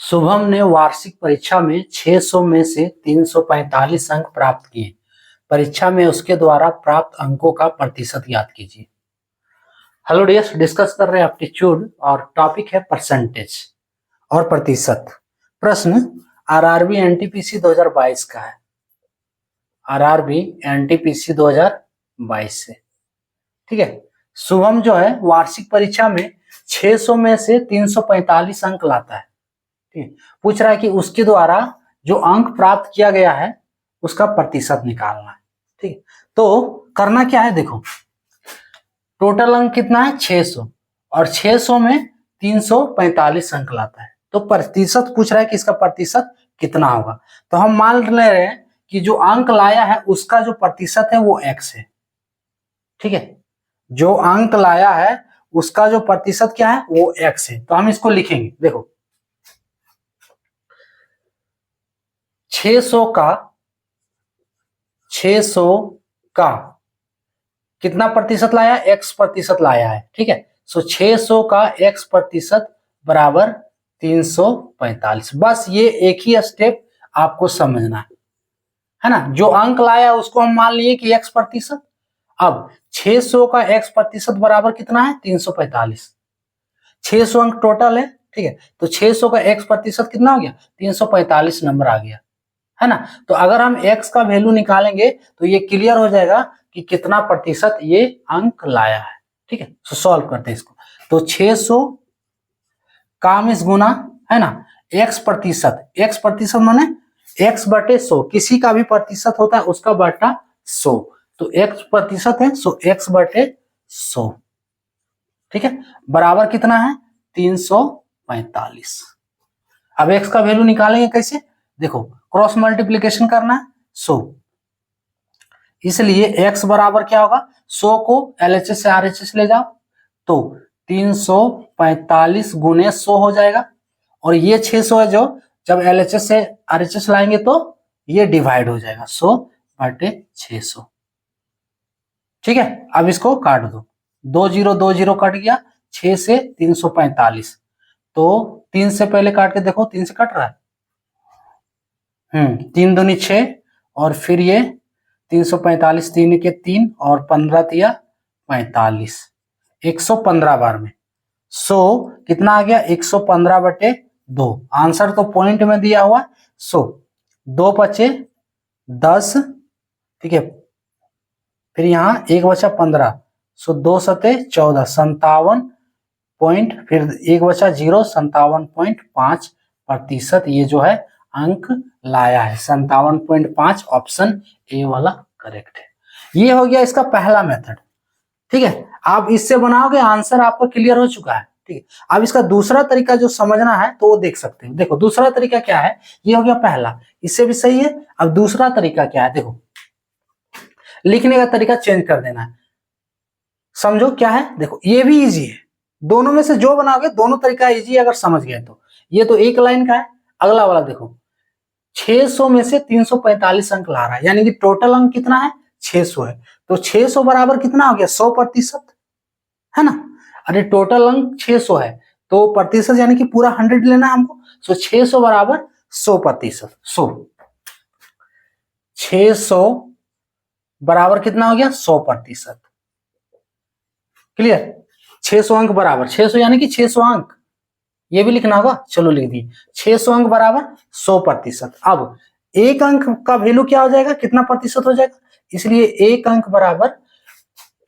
शुभम ने वार्षिक परीक्षा में 600 में से 345 अंक प्राप्त किए। परीक्षा में उसके द्वारा प्राप्त अंकों का प्रतिशत ज्ञात कीजिए। हेलो डियर्स, डिस्कस कर रहे हैं एप्टीट्यूड और टॉपिक है परसेंटेज और प्रतिशत। प्रश्न आरआरबी एनटीपीसी 2022 का है। आरआरबी एनटीपीसी 2022 से, ठीक है। शुभम जो है वार्षिक परीक्षा में 600 में से 345 अंक लाता है। पूछ रहा है कि उसके द्वारा जो अंक प्राप्त किया गया है उसका प्रतिशत निकालना है। ठीक, तो करना क्या है, देखो टोटल अंक कितना है 600 और 600 में 345 अंक लाता है, तो प्रतिशत पूछ रहा है कि इसका प्रतिशत कितना होगा। तो हम मान ले रहे हैं कि जो अंक लाया है उसका जो प्रतिशत है वो x है। ठीक है, जो अंक लाया है उसका जो प्रतिशत क्या है वो x है। तो हम इसको लिखेंगे, देखो 600 का कितना प्रतिशत लाया, x प्रतिशत लाया है। ठीक है, सो 600 का x प्रतिशत बराबर 345। बस ये एक ही स्टेप आपको समझना है ना। जो अंक लाया उसको हम मान लिए कि x प्रतिशत। अब 600 का x प्रतिशत बराबर कितना है 345। 600 अंक टोटल है, ठीक है, तो 600 का x प्रतिशत कितना हो गया 345 नंबर आ गया, है ना। तो अगर हम x का वैल्यू निकालेंगे तो ये क्लियर हो जाएगा कि कितना प्रतिशत ये अंक लाया है। ठीक है, तो सॉल्व करते हैं इसको। तो 600 का मिस गुना, है ना, x प्रतिशत। x प्रतिशत माने x बटे 100, किसी का भी प्रतिशत होता है उसका बटा 100, तो x प्रतिशत है, सो x बटे 100। ठीक है, बराबर कितना है 345। अब x का वैल्यू निकालेंगे कैसे, देखो क्रॉस मल्टीप्लीकेशन करना है 100, इसलिए x बराबर क्या होगा 100 को LHS से RHS ले जाओ तो 345 गुने 100 हो जाएगा, और ये 600 है जो जब LHS से RHS लाएंगे तो ये डिवाइड हो जाएगा 100 बटे 600। ठीक है, अब इसको काट दो, 20 कट गया, 6 से 345, तो 3 से पहले काट के देखो 3 से कट रहा है, 3 दूनी 6 और फिर ये 345, 3 के 3 और 15 तिया 45, 115 बार में 100 कितना आ गया 115 बटे 2। आंसर तो पॉइंट में दिया हुआ 100, 2 बचे 10, ठीक है, फिर यहाँ 1 बचा 15, सो 2 सते 14, 57 पॉइंट, फिर 1 बचा 0, 57.5 प्रतिशत ये जो है अंक लाया है। 57.5 ऑप्शन ए वाला करेक्ट है। ये हो गया इसका पहला मेथड। ठीक है, आप इससे बनाओगे आंसर आपका क्लियर हो चुका है। ठीक है, अब इसका दूसरा तरीका जो समझना है तो वो देख सकते हो। देखो दूसरा तरीका क्या है, ये हो गया पहला, इससे भी सही है। अब दूसरा तरीका क्या है, देखो लिखने का तरीका चेंज कर देना है। समझो क्या है, देखो ये भी इजी है, दोनों में से जो बनाओगे दोनों तरीका इजी है अगर समझ गए तो। ये तो एक लाइन का है, अगला वाला देखो 600 में से 345 अंक ला रहा है, यानी कि टोटल अंक कितना है 600 है, तो 600 बराबर कितना हो गया 100 प्रतिशत, है ना। अरे टोटल अंक 600 है तो प्रतिशत यानी कि पूरा 100 लेना है हमको, सो 600 बराबर 100 प्रतिशत। 600 बराबर कितना हो गया 100 प्रतिशत। क्लियर, 600 अंक बराबर 600 यानी कि 600 अंक, ये भी लिखना होगा, चलो लिख दिए 600 अंक बराबर 100 प्रतिशत। अब एक अंक का वैल्यू क्या हो जाएगा, कितना प्रतिशत हो जाएगा, इसलिए एक अंक बराबर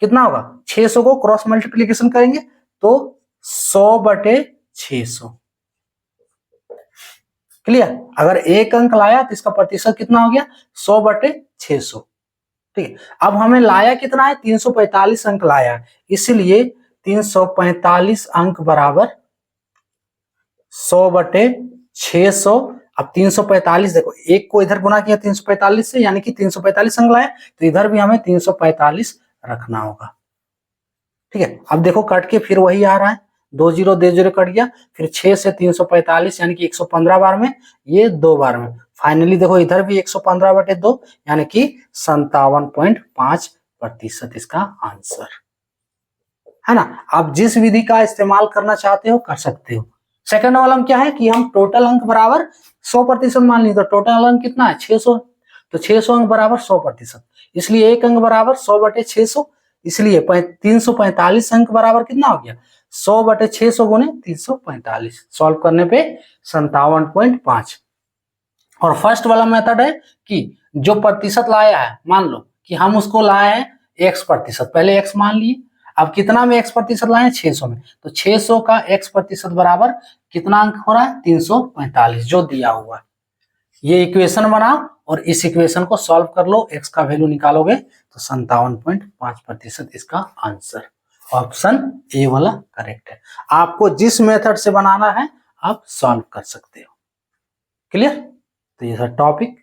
कितना होगा 600 को क्रॉस मल्टीप्लीकेशन करेंगे तो 100 बटे 600। क्लियर, अगर एक अंक लाया तो इसका प्रतिशत कितना हो गया 100 बटे 600। ठीक है, अब हमें लाया कितना है 345 अंक लाया, इसलिए 345 अंक बराबर 100 बटे 600। अब 345 देखो एक को इधर गुना किया 345 से, यानी कि 345 अंक लाया, तो इधर भी हमें 345 रखना होगा। ठीक है, अब देखो कट के फिर वही आ रहा है, 20 कट गया, फिर 6 से 345 यानी कि 115 बार में, ये 2 बार में, फाइनली देखो इधर भी 115 बटे 2 यानी कि 57.5 प्रतिशत इसका आंसर, है ना। आप जिस विधि का इस्तेमाल करना चाहते हो कर सकते हो। सेकंड वाला में क्या है कि हम टोटल अंक बराबर 100% मान ली, तो टोटल अंक कितना है 600, तो 600 अंक बराबर 100%, इसलिए एक अंक बराबर 100/600, इसलिए 345 अंक बराबर कितना हो गया 100/600 गुने 345, सॉल्व करने पे 57.5। और फर्स्ट वाला मेथड है कि जो प्रतिशत लाया है, मान लो कि हम उसको लाए हैं x%, पहले x मान लिए, अब कितना में x% लाए 600 में, तो 600 का x% बराबर कितना अंक हो रहा है 345 जो दिया हुआ है। ये इक्वेशन बनाओ और इस इक्वेशन को सॉल्व कर लो, x का वैल्यू निकालोगे तो 57.5% इसका आंसर, ऑप्शन ए वाला करेक्ट है। आपको जिस मेथड से बनाना है आप सॉल्व कर सकते हो। क्लियर? तो ये था टॉपिक।